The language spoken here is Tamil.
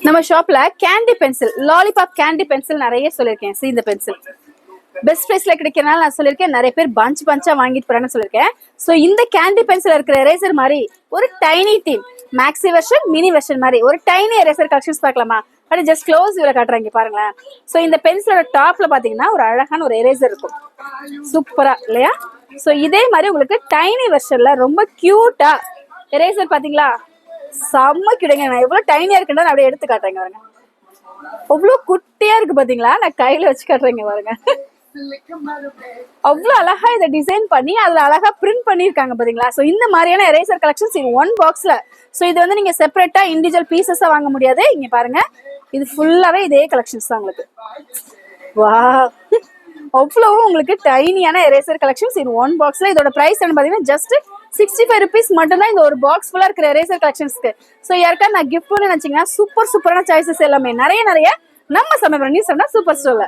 நம்ம ஷாப்ல candy pencil, lollipop candy pencil நிறைய சொல்லியிருக்கேன். இந்த பென்சில் பெஸ்ட் பிரைஸ்ல கிடைக்கிறனால நான் சொல்லியிருக்கேன். நிறைய பேர் பஞ்சா வாங்கிட்டு போறாங்கன்னு சொல்லியிருக்கேன். ஸோ இந்த கேண்டி பென்சில் இருக்கிற எரேசர் மாதிரி ஒரு tiny theme, maxi version, mini version மாதிரி ஒரு டைனி எரேசர் கலெக்ஷன்ஸ் பார்க்கலாமா? அப்படி ஜஸ்ட் க்ளோஸ் வியூல காட்டுறாங்க பாருங்களேன். ஸோ இந்த பென்சிலோட டாப்ல பாத்தீங்கன்னா ஒரு அழகான ஒரு எரேசர் இருக்கும், சூப்பரா இல்லையா? ஸோ இதே மாதிரி உங்களுக்கு டைனி வெர்ஷன்ல ரொம்ப கியூட்டா எரேசர் பாத்தீங்களா, செம்ம கிடுங்க. நான் எவ்வளவு டைனியா இருக்குன்னு அப்படியே எடுத்து காட்டுறேங்க பாருங்க. அவ்வளவு குட்டியா இருக்கு பாத்தீங்களா, நான் கையில வச்சு காட்டுறேங்க பாருங்க. அவ்வளவு அழகா இதை டிசைன் பண்ணி அதுல அழகா பிரிண்ட் பண்ணிருக்காங்க பாத்தீங்களா. சோ இந்த மாதிரியான எரேசர் கலெக்ஷன்ஸ் இது ஒன் பாக்ஸ்ல. சோ இது வந்து நீங்க செப்பரேட்டா இண்டிவிஜுவல் பீசஸா வாங்க முடியாது. இங்க பாருங்க, இது ஃபுல்லாவே இதே கலெக்ஷன்ஸ் தான் உங்களுக்கு. வா, அவ்வளவு உங்களுக்கு டைனியான எரேசர் கலெக்ஷன்ஸ் இது ஒன் பாக்ஸ்ல. இதோட பிரைஸ் என்ன பாத்தீங்கன்னா ஜஸ்ட் 65 rupees மட்டும் தான் இந்த ஒரு பாக்ஸ் ஃபுல்லா இருக்கிற எரேசர் கலெக்ஷன்ஸ்க்கு. ஸோ யாருக்கா நான் கிஃப்ட் பண்ணி நினைச்சீங்கன்னா சூப்பரான சாய்ஸஸ் எல்லாமே நிறைய நம்ம சமயம் நியூஸ் சூப்பர் ஸ்டோர்ல.